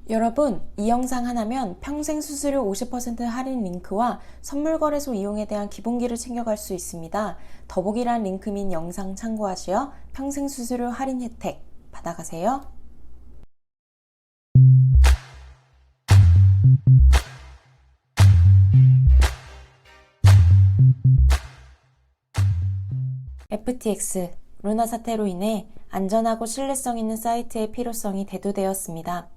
여러분, 이 영상 하나면 평생 수수료 50% 할인 링크와 선물 거래소 이용에 대한 기본기를 챙겨갈 수 있습니다. 더보기란 링크 및 영상 참고하시어 평생 수수료 할인 혜택 받아가세요. FTX, 루나 사태로 인해 안전하고 신뢰성 있는 사이트의 필요성이 대두되었습니다.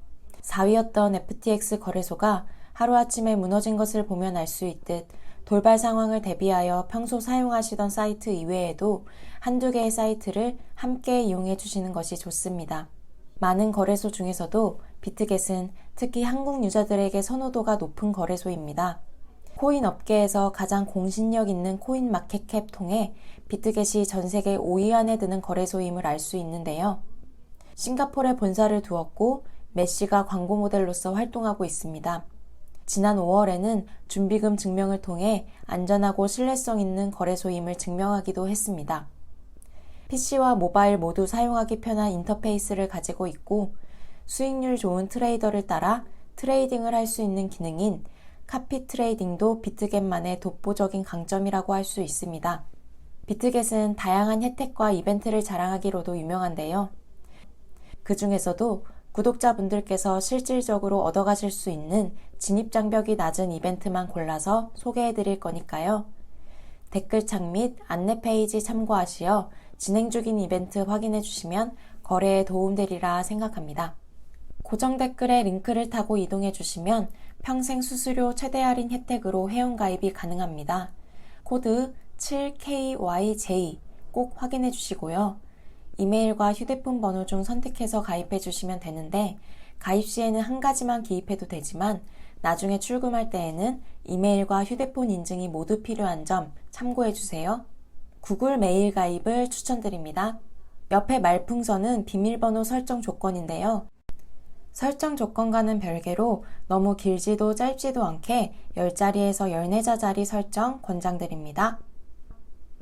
4위였던 FTX 거래소가 하루아침에 무너진 것을 보면 알 수 있듯 돌발 상황을 대비하여 평소 사용하시던 사이트 이외에도 한두 개의 사이트를 함께 이용해 주시는 것이 좋습니다. 많은 거래소 중에서도 비트겟은 특히 한국 유저들에게 선호도가 높은 거래소입니다. 코인 업계에서 가장 공신력 있는 코인 마켓캡 통해 비트겟이 전 세계 5위 안에 드는 거래소임을 알 수 있는데요. 싱가포르에 본사를 두었고 메시가 광고 모델로서 활동하고 있습니다. 지난 5월에는 준비금 증명을 통해 안전하고 신뢰성 있는 거래소임을 증명하기도 했습니다. PC와 모바일 모두 사용하기 편한 인터페이스를 가지고 있고 수익률 좋은 트레이더를 따라 트레이딩을 할 수 있는 기능인 카피 트레이딩도 비트겟만의 독보적인 강점이라고 할 수 있습니다. 비트겟은 다양한 혜택과 이벤트를 자랑하기로도 유명한데요. 그 중에서도 구독자분들께서 실질적으로 얻어가실 수 있는 진입장벽이 낮은 이벤트만 골라서 소개해드릴 거니까요. 댓글창 및 안내 페이지 참고하시어 진행 중인 이벤트 확인해 주시면 거래에 도움되리라 생각합니다. 고정 댓글에 링크를 타고 이동해 주시면 평생 수수료 최대 할인 혜택으로 회원가입이 가능합니다. 코드 7KYJ 꼭 확인해 주시고요. 이메일과 휴대폰 번호 중 선택해서 가입해 주시면 되는데 가입 시에는 한 가지만 기입해도 되지만 나중에 출금할 때에는 이메일과 휴대폰 인증이 모두 필요한 점 참고해 주세요. 구글 메일 가입을 추천드립니다. 옆에 말풍선은 비밀번호 설정 조건인데요. 설정 조건과는 별개로 너무 길지도 짧지도 않게 10자리에서 14자리 설정 권장드립니다.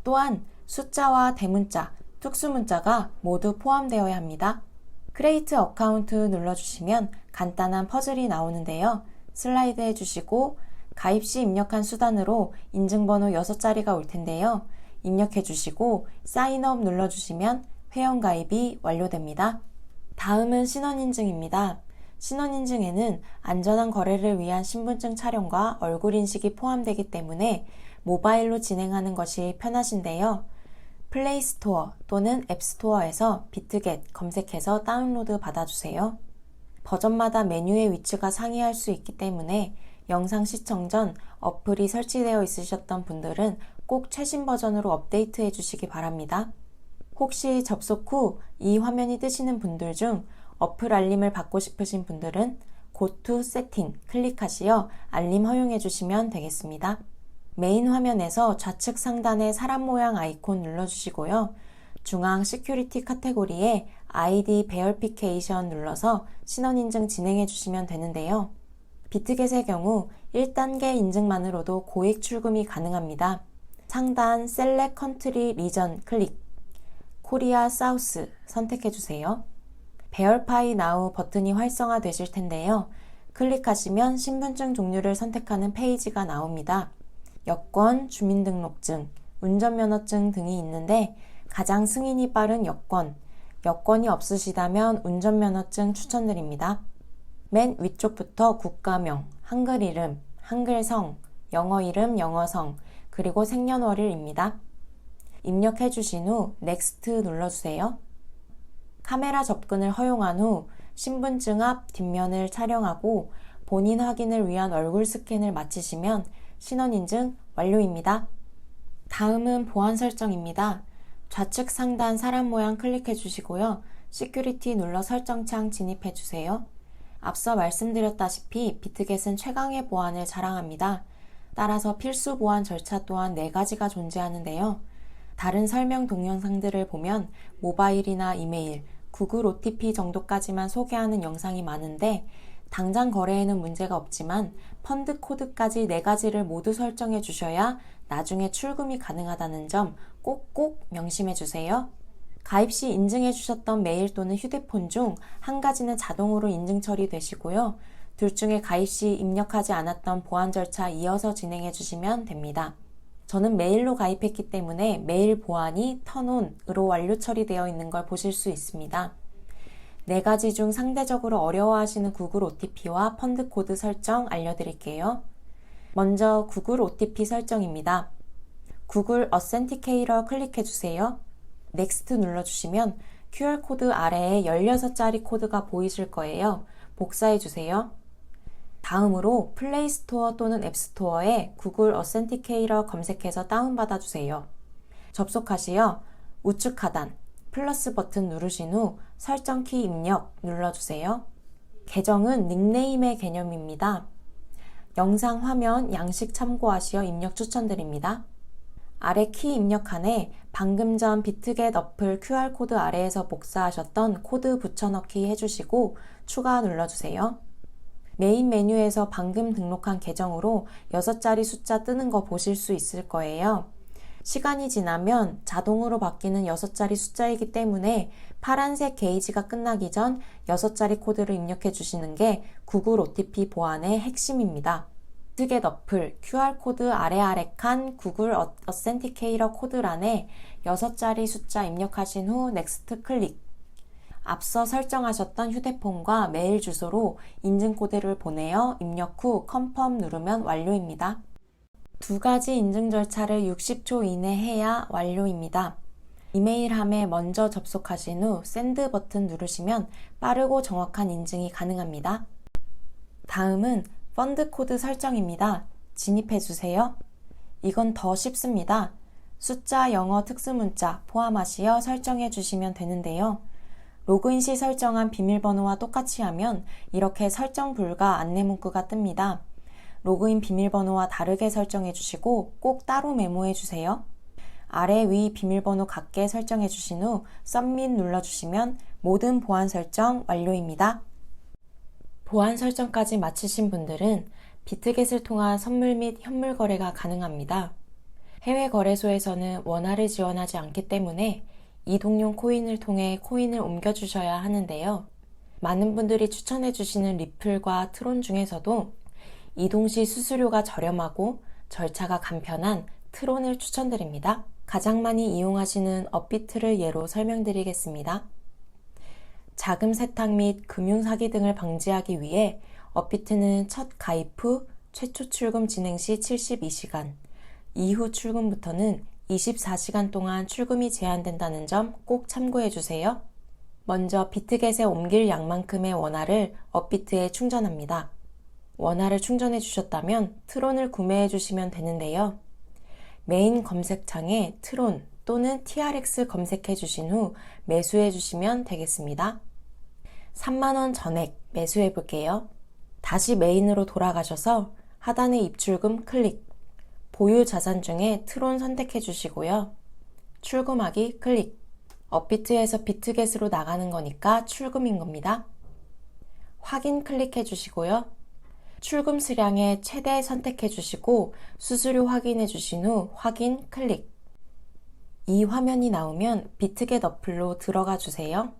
또한 숫자와 대문자, 특수문자가 모두 포함되어야 합니다. 크리에이트 어카운트 눌러주시면 간단한 퍼즐이 나오는데요. 슬라이드 해주시고 가입 시 입력한 수단으로 인증번호 6자리가 올 텐데요. 입력해 주시고 사인업 눌러주시면 회원가입이 완료됩니다. 다음은 신원인증입니다. 신원인증에는 안전한 거래를 위한 신분증 촬영과 얼굴 인식이 포함되기 때문에 모바일로 진행하는 것이 편하신데요. 플레이스토어 또는 앱스토어에서 비트겟 검색해서 다운로드 받아주세요. 버전마다 메뉴의 위치가 상이할 수 있기 때문에 영상 시청 전 어플이 설치되어 있으셨던 분들은 꼭 최신 버전으로 업데이트 해주시기 바랍니다. 혹시 접속 후 이 화면이 뜨시는 분들 중 어플 알림을 받고 싶으신 분들은 Go to Setting 클릭하시어 알림 허용해 주시면 되겠습니다. 메인 화면에서 좌측 상단에 사람 모양 아이콘 눌러주시고요. 중앙 시큐리티 카테고리에 ID 베어피케이션 눌러서 신원인증 진행해 주시면 되는데요. 비트겟의 경우 1단계 인증만으로도 고액 출금이 가능합니다. 상단 셀렉 컨트리 리전 클릭, 코리아 사우스 선택해 주세요. 베어파이 나우 버튼이 활성화되실 텐데요. 클릭하시면 신분증 종류를 선택하는 페이지가 나옵니다. 여권, 주민등록증, 운전면허증 등이 있는데 가장 승인이 빠른 여권이 없으시다면 운전면허증 추천드립니다. 맨 위쪽부터 국가명, 한글 이름, 한글성, 영어 이름, 영어성, 그리고 생년월일입니다. 입력해 주신 후 넥스트 눌러주세요. 카메라 접근을 허용한 후 신분증 앞 뒷면을 촬영하고 본인 확인을 위한 얼굴 스캔을 마치시면 신원인증 완료입니다. 다음은 보안 설정입니다. 좌측 상단 사람 모양 클릭해 주시고요. 시큐리티 눌러 설정창 진입해 주세요. 앞서 말씀드렸다시피 비트겟은 최강의 보안을 자랑합니다. 따라서 필수 보안 절차 또한 4가지가 존재하는데요. 다른 설명 동영상들을 보면 모바일이나 이메일, 구글 OTP 정도까지만 소개하는 영상이 많은데 당장 거래에는 문제가 없지만 펀드 코드까지 4가지를 모두 설정해 주셔야 나중에 출금이 가능하다는 점 꼭꼭 명심해 주세요. 가입 시 인증해 주셨던 메일 또는 휴대폰 중 한 가지는 자동으로 인증 처리되시고요. 둘 중에 가입 시 입력하지 않았던 보안 절차 이어서 진행해 주시면 됩니다. 저는 메일로 가입했기 때문에 메일 보안이 턴온으로 완료 처리되어 있는 걸 보실 수 있습니다. 네 가지 중 상대적으로 어려워하시는 구글 OTP와 펀드 코드 설정 알려드릴게요. 먼저 구글 OTP 설정입니다. 구글 어센티케이터 클릭해주세요. 넥스트 눌러주시면 QR코드 아래에 16자리 코드가 보이실 거예요. 복사해주세요. 다음으로 플레이스토어 또는 앱스토어에 구글 어센티케이터 검색해서 다운받아주세요. 접속하시어 우측 하단 플러스 버튼 누르신 후 설정 키 입력 눌러주세요. 계정은 닉네임의 개념입니다. 영상 화면 양식 참고하시어 입력 추천드립니다. 아래 키 입력칸에 방금 전 비트겟 어플 QR코드 아래에서 복사하셨던 코드 붙여넣기 해주시고 추가 눌러주세요. 메인 메뉴에서 방금 등록한 계정으로 6자리 숫자 뜨는 거 보실 수 있을 거예요. 시간이 지나면 자동으로 바뀌는 6자리 숫자이기 때문에 파란색 게이지가 끝나기 전 6자리 코드를 입력해 주시는 게 구글 OTP 보안의 핵심입니다. 비트겟 어플 QR코드 아래 칸 구글 어센티케이터 코드란에 6자리 숫자 입력하신 후 넥스트 클릭. 앞서 설정하셨던 휴대폰과 메일 주소로 인증 코드를 보내어 입력 후 컨펌 누르면 완료입니다. 두 가지 인증 절차를 60초 이내 해야 완료입니다. 이메일함에 먼저 접속하신 후 샌드 버튼 누르시면 빠르고 정확한 인증이 가능합니다. 다음은 펀드 코드 설정입니다. 진입해주세요. 이건 더 쉽습니다. 숫자 영어 특수문자 포함하시어 설정해 주시면 되는데요. 로그인 시 설정한 비밀번호와 똑같이 하면 이렇게 설정 불가 안내문구가 뜹니다. 로그인 비밀번호와 다르게 설정해 주시고 꼭 따로 메모해 주세요. 아래 위 비밀번호 같게 설정해 주신 후 서밋 눌러주시면 모든 보안 설정 완료입니다. 보안 설정까지 마치신 분들은 비트겟을 통한 선물 및 현물 거래가 가능합니다. 해외 거래소에서는 원화를 지원하지 않기 때문에 이동용 코인을 통해 코인을 옮겨주셔야 하는데요. 많은 분들이 추천해 주시는 리플과 트론 중에서도 이동 시 수수료가 저렴하고 절차가 간편한 트론을 추천드립니다. 가장 많이 이용하시는 업비트를 예로 설명드리겠습니다. 자금 세탁 및 금융 사기 등을 방지하기 위해 업비트는 첫 가입 후 최초 출금 진행 시 72시간, 이후 출금부터는 24시간 동안 출금이 제한된다는 점 꼭 참고해 주세요. 먼저 비트겟에 옮길 양만큼의 원화를 업비트에 충전합니다. 원화를 충전해 주셨다면 트론을 구매해 주시면 되는데요. 메인 검색창에 트론 또는 TRX 검색해 주신 후 매수해 주시면 되겠습니다. 3만원 전액 매수해 볼게요. 다시 메인으로 돌아가셔서 하단의 입출금 클릭, 보유 자산 중에 트론 선택해 주시고요. 출금하기 클릭, 업비트에서 비트겟으로 나가는 거니까 출금인 겁니다. 확인 클릭해 주시고요. 출금 수량의 최대 선택해 주시고 수수료 확인해 주신 후 확인 클릭. 이 화면이 나오면 비트겟 어플로 들어가 주세요.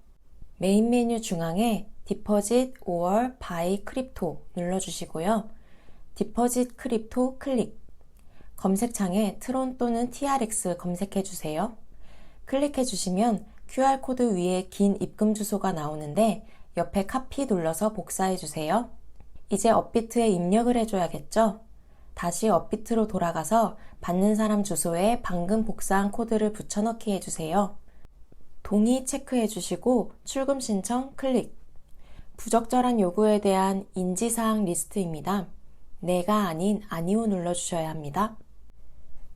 메인 메뉴 중앙에 디퍼짓 or 바이 크립토 눌러주시고요. 디퍼짓 크립토 클릭. 검색창에 트론 또는 TRX 검색해 주세요. 클릭해 주시면 QR코드 위에 긴 입금 주소가 나오는데 옆에 카피 눌러서 복사해 주세요. 이제 업비트에 입력을 해줘야겠죠? 다시 업비트로 돌아가서 받는 사람 주소에 방금 복사한 코드를 붙여넣기 해주세요. 동의 체크해 주시고 출금 신청 클릭. 부적절한 요구에 대한 인지사항 리스트입니다. 네가 아닌 아니오 눌러주셔야 합니다.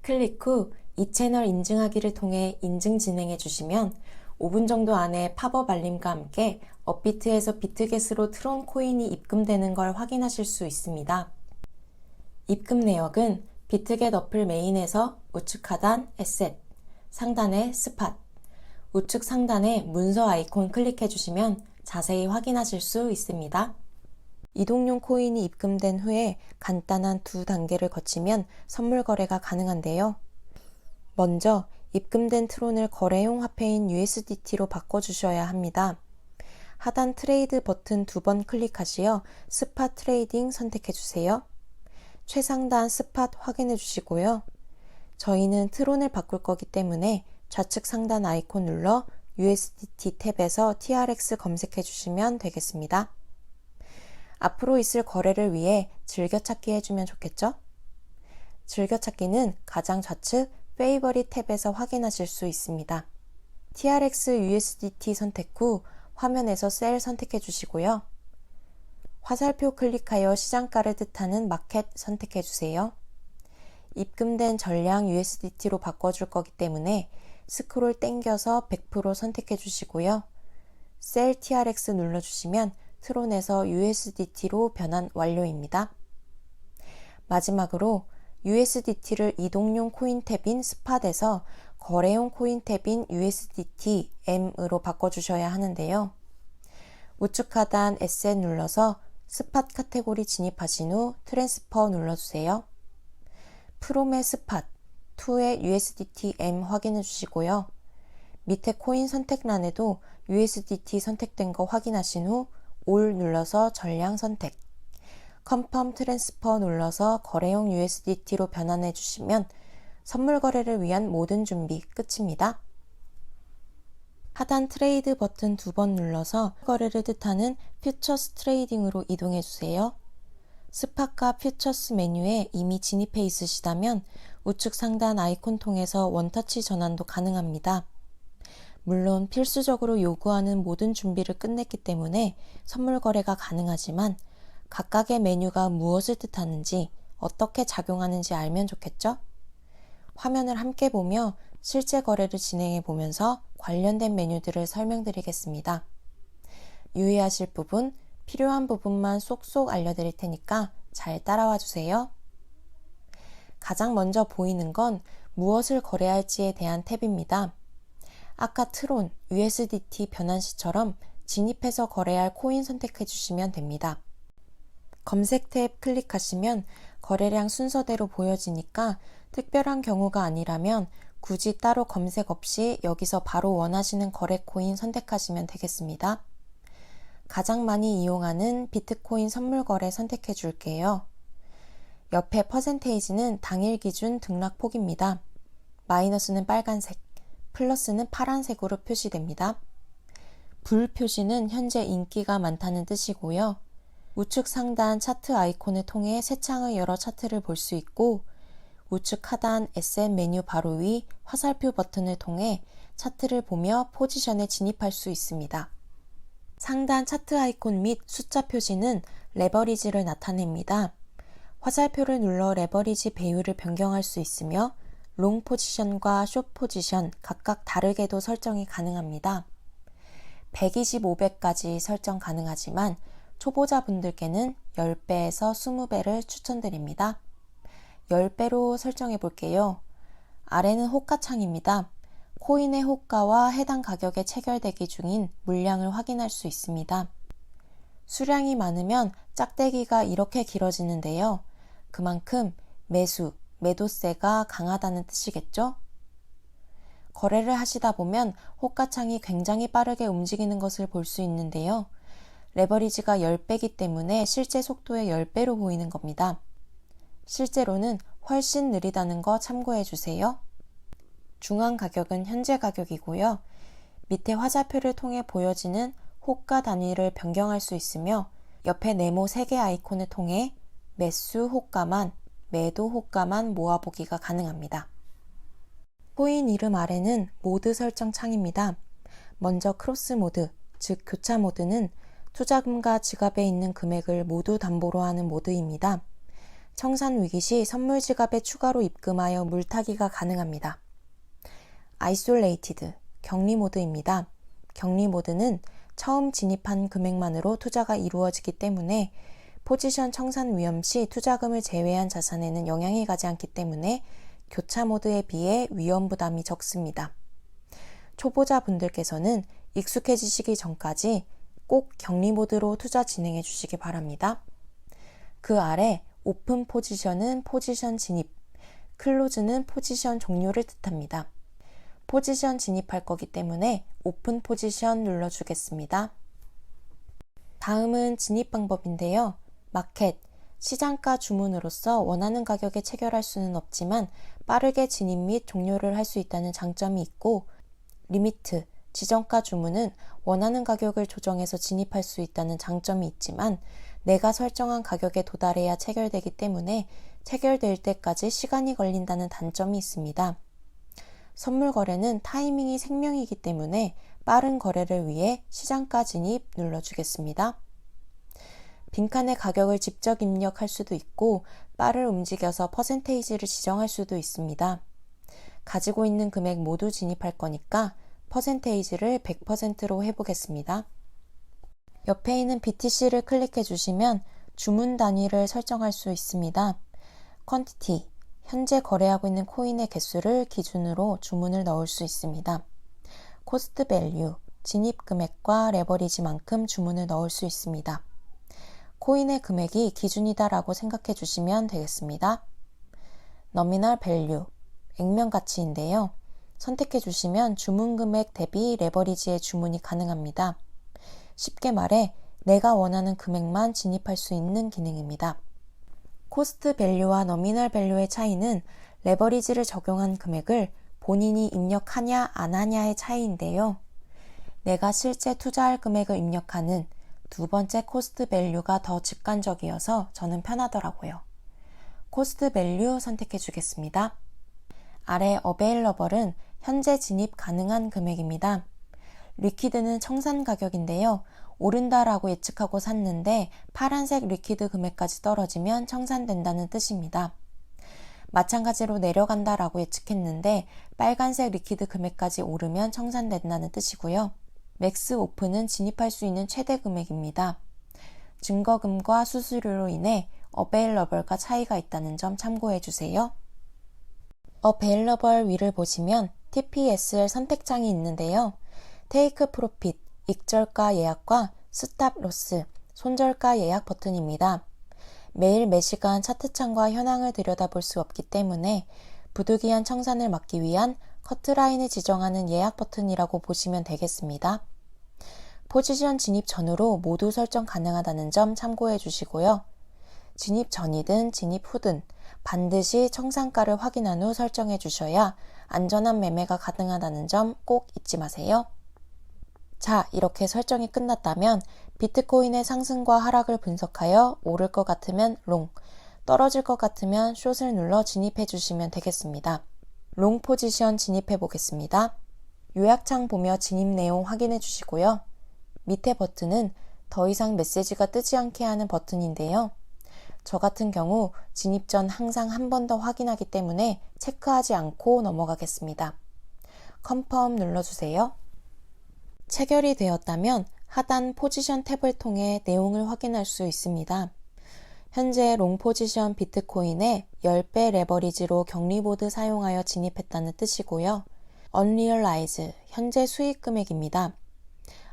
클릭 후 이 채널 인증하기를 통해 인증 진행해 주시면 5분 정도 안에 팝업 알림과 함께 업비트에서 비트겟으로 트론 코인이 입금되는 걸 확인하실 수 있습니다. 입금 내역은 비트겟 어플 메인에서 우측 하단 에셋, 상단에 스팟, 우측 상단에 문서 아이콘 클릭해 주시면 자세히 확인하실 수 있습니다. 이동용 코인이 입금된 후에 간단한 두 단계를 거치면 선물 거래가 가능한데요. 먼저 입금된 트론을 거래용 화폐인 USDT로 바꿔주셔야 합니다. 하단 트레이드 버튼 2번 클릭하시어 스팟 트레이딩 선택해주세요. 최상단 스팟 확인해주시고요. 저희는 트론을 바꿀 거기 때문에 좌측 상단 아이콘 눌러 USDT 탭에서 TRX 검색해주시면 되겠습니다. 앞으로 있을 거래를 위해 즐겨찾기 해주면 좋겠죠? 즐겨찾기는 가장 좌측 페이버릿 탭에서 확인하실 수 있습니다. TRX USDT 선택 후 화면에서 셀 선택해 주시고요. 화살표 클릭하여 시장가를 뜻하는 마켓 선택해 주세요. 입금된 전량 USDT로 바꿔줄 거기 때문에 스크롤 땡겨서 100% 선택해 주시고요. 셀 TRX 눌러주시면 트론에서 USDT로 변환 완료입니다. 마지막으로 USDT를 이동용 코인 탭인 스팟에서 거래용 코인 탭인 USDT M으로 바꿔주셔야 하는데요. 우측 하단 에셋 눌러서 스팟 카테고리 진입하신 후 트랜스퍼 눌러주세요. 프롬의 스팟, 투의 USDT M 확인해 주시고요. 밑에 코인 선택란에도 USDT 선택된 거 확인하신 후 올 눌러서 전량 선택, 컨펌 트랜스퍼 눌러서 거래용 USDT로 변환해 주시면 선물 거래를 위한 모든 준비 끝입니다. 하단 트레이드 버튼 2번 눌러서 거래를 뜻하는 퓨처스 트레이딩으로 이동해 주세요. 스팟과 퓨처스 메뉴에 이미 진입해 있으시다면 우측 상단 아이콘 통해서 원터치 전환도 가능합니다. 물론 필수적으로 요구하는 모든 준비를 끝냈기 때문에 선물 거래가 가능하지만 각각의 메뉴가 무엇을 뜻하는지 어떻게 작용하는지 알면 좋겠죠? 화면을 함께 보며 실제 거래를 진행해 보면서 관련된 메뉴들을 설명드리겠습니다. 유의하실 부분, 필요한 부분만 쏙쏙 알려드릴 테니까 잘 따라와 주세요. 가장 먼저 보이는 건 무엇을 거래할지에 대한 탭입니다. 아까 트론, USDT 변환 시처럼 진입해서 거래할 코인 선택해 주시면 됩니다. 검색 탭 클릭하시면 거래량 순서대로 보여지니까 특별한 경우가 아니라면 굳이 따로 검색 없이 여기서 바로 원하시는 거래 코인 선택하시면 되겠습니다. 가장 많이 이용하는 비트코인 선물 거래 선택해 줄게요. 옆에 퍼센테이지는 당일 기준 등락 폭입니다. 마이너스는 빨간색, 플러스는 파란색으로 표시됩니다. 불 표시는 현재 인기가 많다는 뜻이고요. 우측 상단 차트 아이콘을 통해 새 창의 열어 차트를 볼 수 있고 우측 하단 에셋 메뉴 바로 위 화살표 버튼을 통해 차트를 보며 포지션에 진입할 수 있습니다. 상단 차트 아이콘 및 숫자 표시는 레버리지를 나타냅니다. 화살표를 눌러 레버리지 배율을 변경할 수 있으며 롱 포지션과 숏 포지션 각각 다르게도 설정이 가능합니다. 120, 500까지 설정 가능하지만 초보자분들께는 10배에서 20배를 추천드립니다. 10배로 설정해 볼게요. 아래는 호가창입니다. 코인의 호가와 해당 가격에 체결되기 중인 물량을 확인할 수 있습니다. 수량이 많으면 짝대기가 이렇게 길어지는데요. 그만큼 매수, 매도세가 강하다는 뜻이겠죠? 거래를 하시다 보면 호가창이 굉장히 빠르게 움직이는 것을 볼 수 있는데요. 레버리지가 10배이기 때문에 실제 속도의 10배로 보이는 겁니다. 실제로는 훨씬 느리다는 거 참고해 주세요. 중앙 가격은 현재 가격이고요. 밑에 화살표를 통해 보여지는 호가 단위를 변경할 수 있으며 옆에 네모 3개 아이콘을 통해 매수 호가만, 매도 호가만 모아보기가 가능합니다. 코인 이름 아래는 모드 설정 창입니다. 먼저 크로스 모드, 즉 교차 모드는 투자금과 지갑에 있는 금액을 모두 담보로 하는 모드입니다. 청산 위기 시 선물 지갑에 추가로 입금하여 물타기가 가능합니다. 아이솔레이티드, 격리 모드입니다. 격리 모드는 처음 진입한 금액만으로 투자가 이루어지기 때문에 포지션 청산 위험 시 투자금을 제외한 자산에는 영향이 가지 않기 때문에 교차 모드에 비해 위험 부담이 적습니다. 초보자분들께서는 익숙해지시기 전까지 꼭 격리 모드로 투자 진행해 주시기 바랍니다. 그 아래 오픈 포지션은 포지션 진입, 클로즈는 포지션 종료를 뜻합니다. 포지션 진입할 거기 때문에 오픈 포지션 눌러주겠습니다. 다음은 진입 방법인데요. 마켓, 시장가 주문으로서 원하는 가격에 체결할 수는 없지만 빠르게 진입 및 종료를 할 수 있다는 장점이 있고, 리미트, 지정가 주문은 원하는 가격을 조정해서 진입할 수 있다는 장점이 있지만 내가 설정한 가격에 도달해야 체결되기 때문에 체결될 때까지 시간이 걸린다는 단점이 있습니다. 선물 거래는 타이밍이 생명이기 때문에 빠른 거래를 위해 시장가 진입 눌러주겠습니다. 빈칸에 가격을 직접 입력할 수도 있고 바를 움직여서 퍼센테이지를 지정할 수도 있습니다. 가지고 있는 금액 모두 진입할 거니까 퍼센테이지를 100%로 해보겠습니다. 옆에 있는 BTC를 클릭해 주시면 주문 단위를 설정할 수 있습니다. 퀀티티, 현재 거래하고 있는 코인의 개수를 기준으로 주문을 넣을 수 있습니다. 코스트 밸류, 진입 금액과 레버리지만큼 주문을 넣을 수 있습니다. 코인의 금액이 기준이다라고 생각해 주시면 되겠습니다. 너미널 밸류, 액면 가치인데요. 선택해 주시면 주문 금액 대비 레버리지의 주문이 가능합니다. 쉽게 말해 내가 원하는 금액만 진입할 수 있는 기능입니다. 코스트 밸류와 너미널 밸류의 차이는 레버리지를 적용한 금액을 본인이 입력하냐 안 하냐의 차이인데요. 내가 실제 투자할 금액을 입력하는 두 번째 코스트 밸류가 더 직관적이어서 저는 편하더라고요. 코스트 밸류 선택해 주겠습니다. 아래 어베일러블은 현재 진입 가능한 금액입니다. 리퀴드는 청산 가격인데요. 오른다라고 예측하고 샀는데 파란색 리퀴드 금액까지 떨어지면 청산된다는 뜻입니다. 마찬가지로 내려간다라고 예측했는데 빨간색 리퀴드 금액까지 오르면 청산된다는 뜻이고요. 맥스 오프는 진입할 수 있는 최대 금액입니다. 증거금과 수수료로 인해 어베일러블과 차이가 있다는 점 참고해 주세요. 어베일러블 위를 보시면 TPSL 선택창이 있는데요. 테이크 프로핏, 익절가 예약과 스탑 로스, 손절가 예약 버튼입니다. 매일 매시간 차트창과 현황을 들여다볼 수 없기 때문에 부득이한 청산을 막기 위한 커트라인을 지정하는 예약 버튼이라고 보시면 되겠습니다. 포지션 진입 전후로 모두 설정 가능하다는 점 참고해 주시고요. 진입 전이든 진입 후든 반드시 청산가를 확인한 후 설정해 주셔야 안전한 매매가 가능하다는 점 꼭 잊지 마세요. 자, 이렇게 설정이 끝났다면 비트코인의 상승과 하락을 분석하여 오를 것 같으면 롱, 떨어질 것 같으면 숏을 눌러 진입해 주시면 되겠습니다. 롱 포지션 진입해 보겠습니다. 요약창 보며 진입 내용 확인해 주시고요. 밑에 버튼은 더 이상 메시지가 뜨지 않게 하는 버튼인데요. 저 같은 경우 진입 전 항상 한 번 더 확인하기 때문에 체크하지 않고 넘어가겠습니다. 컨펌 눌러주세요. 체결이 되었다면 하단 포지션 탭을 통해 내용을 확인할 수 있습니다. 현재 롱 포지션 비트코인에 10배 레버리지로 격리보드 사용하여 진입했다는 뜻이고요. Unrealized, 현재 수익 금액입니다.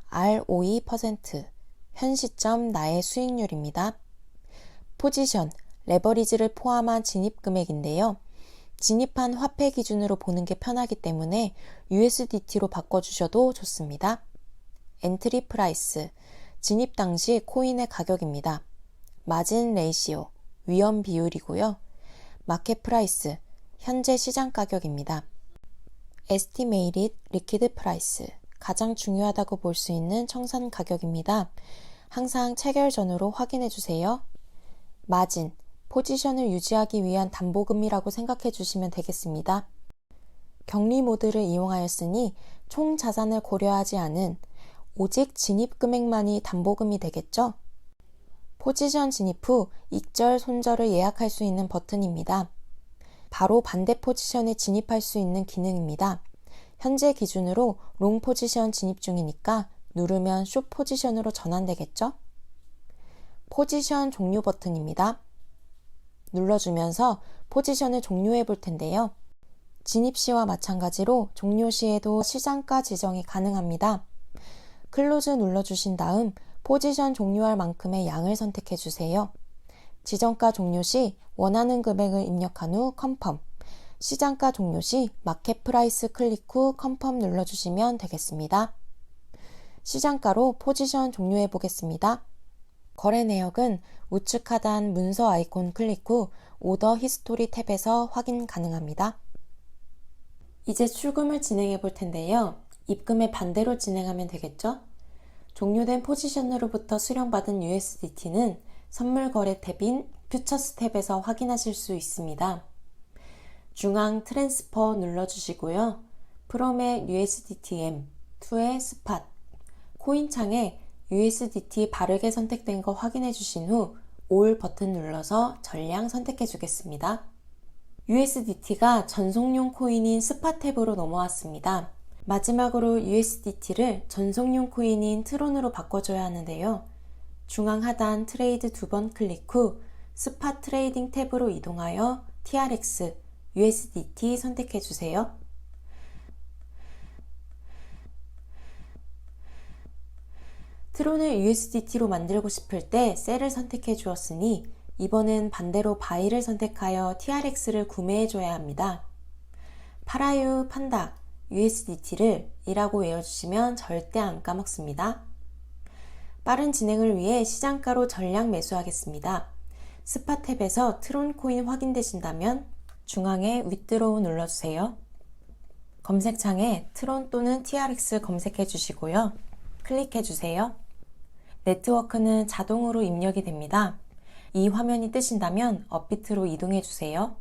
ROE%, 현 시점 나의 수익률입니다. 포지션, 레버리지를 포함한 진입 금액인데요. 진입한 화폐 기준으로 보는 게 편하기 때문에 USDT로 바꿔주셔도 좋습니다. 엔트리 프라이스, 진입 당시 코인의 가격입니다. 마진 레이시오, 위험 비율이고요. 마켓 프라이스, 현재 시장 가격입니다. 에스티메이티드 리퀴드 프라이스, 가장 중요하다고 볼 수 있는 청산 가격입니다. 항상 체결 전후로 확인해 주세요. 마진, 포지션을 유지하기 위한 담보금이라고 생각해 주시면 되겠습니다. 격리 모드를 이용하였으니 총 자산을 고려하지 않은 오직 진입 금액만이 담보금이 되겠죠? 포지션 진입 후 익절, 손절을 예약할 수 있는 버튼입니다. 바로 반대 포지션에 진입할 수 있는 기능입니다. 현재 기준으로 롱 포지션 진입 중이니까 누르면 숏 포지션으로 전환되겠죠? 포지션 종료 버튼입니다. 눌러주면서 포지션을 종료해 볼 텐데요. 진입 시와 마찬가지로 종료 시에도 시장가 지정이 가능합니다. 클로즈 눌러주신 다음 포지션 종료할 만큼의 양을 선택해 주세요. 지정가 종료 시 원하는 금액을 입력한 후 컨펌, 시장가 종료 시 마켓 프라이스 클릭 후 컨펌 눌러주시면 되겠습니다. 시장가로 포지션 종료해 보겠습니다. 거래 내역은 우측 하단 문서 아이콘 클릭 후 오더 히스토리 탭에서 확인 가능합니다. 이제 출금을 진행해 볼 텐데요. 입금의 반대로 진행하면 되겠죠? 종료된 포지션으로부터 수령받은 USDT는 선물 거래 탭인 퓨처스 탭에서 확인하실 수 있습니다. 중앙 트랜스퍼 눌러주시고요. 프롬의 USDTM, 투의 스팟, 코인 창에 USDT 바르게 선택된 거 확인해 주신 후 올 버튼 눌러서 전량 선택해 주겠습니다. USDT가 전송용 코인인 스팟 탭으로 넘어왔습니다. 마지막으로 USDT를 전송용 코인인 트론으로 바꿔줘야 하는데요. 중앙 하단 트레이드 2번 클릭 후 스팟 트레이딩 탭으로 이동하여 TRX, USDT 선택해 주세요. 트론을 USDT로 만들고 싶을 때 셀을 선택해 주었으니 이번엔 반대로 바이를 선택하여 TRX를 구매해 줘야 합니다. 팔아요, 판다, USDT를 이라고 외워주시면 절대 안 까먹습니다. 빠른 진행을 위해 시장가로 전량 매수하겠습니다. 스팟 탭에서 트론 코인 확인되신다면 중앙에 위드로우 눌러주세요. 검색창에 트론 또는 TRX 검색해 주시고요. 클릭해 주세요. 네트워크는 자동으로 입력이 됩니다. 이 화면이 뜨신다면 업비트로 이동해 주세요.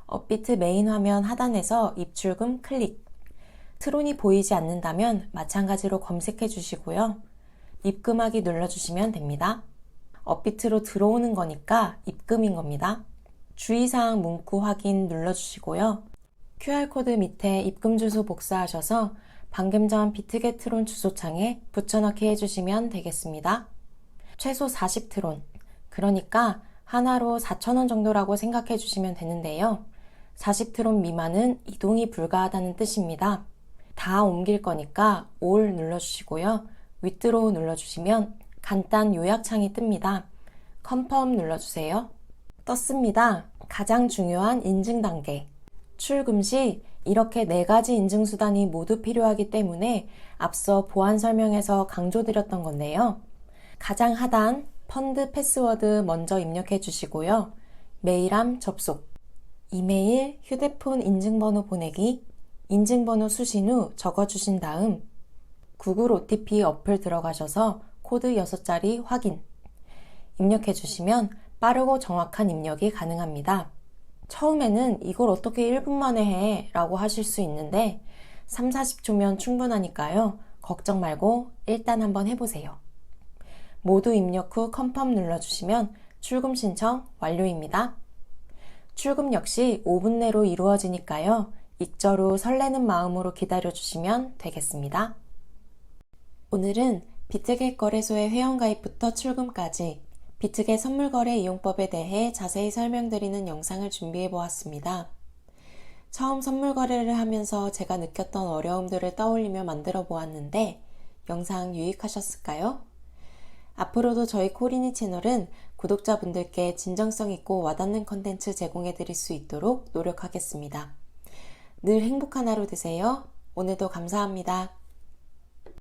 업비트 메인 화면 하단에서 입출금 클릭. 트론이 보이지 않는다면 마찬가지로 검색해 주시고요. 입금하기 눌러주시면 됩니다. 업비트로 들어오는 거니까 입금인 겁니다. 주의사항 문구 확인 눌러주시고요. QR코드 밑에 입금 주소 복사하셔서 방금 전 비트겟 트론 주소창에 붙여넣기 해주시면 되겠습니다. 최소 40트론, 그러니까 하나로 4,000원 정도라고 생각해 주시면 되는데요. 40트론 미만은 이동이 불가하다는 뜻입니다. 다 옮길 거니까 올 눌러주시고요. 위드로우 눌러주시면 간단 요약창이 뜹니다. 컨펌 눌러주세요. 떴습니다. 가장 중요한 인증 단계. 출금 시 이렇게 4가지 인증 수단이 모두 필요하기 때문에 앞서 보안 설명에서 강조드렸던 건데요. 가장 하단 펀드 패스워드 먼저 입력해 주시고요. 메일함 접속, 이메일, 휴대폰 인증번호 보내기, 인증번호 수신 후 적어주신 다음 구글 OTP 어플 들어가셔서 코드 6자리 확인, 입력해 주시면 빠르고 정확한 입력이 가능합니다. 처음에는 이걸 어떻게 1분 만에 해? 라고 하실 수 있는데 30-40초면 충분하니까요. 걱정 말고 일단 한번 해보세요. 모두 입력 후 컨펌 눌러주시면 출금 신청 완료입니다. 출금 역시 5분 내로 이루어지니까요. 익절 후 설레는 마음으로 기다려주시면 되겠습니다. 오늘은 비트겟 거래소의 회원가입부터 출금까지 비트겟 선물거래 이용법에 대해 자세히 설명드리는 영상을 준비해 보았습니다. 처음 선물거래를 하면서 제가 느꼈던 어려움들을 떠올리며 만들어 보았는데 영상 유익하셨을까요? 앞으로도 저희 코리니 채널은 구독자분들께 진정성 있고 와닿는 컨텐츠 제공해 드릴 수 있도록 노력하겠습니다. 늘 행복한 하루 되세요. 오늘도 감사합니다.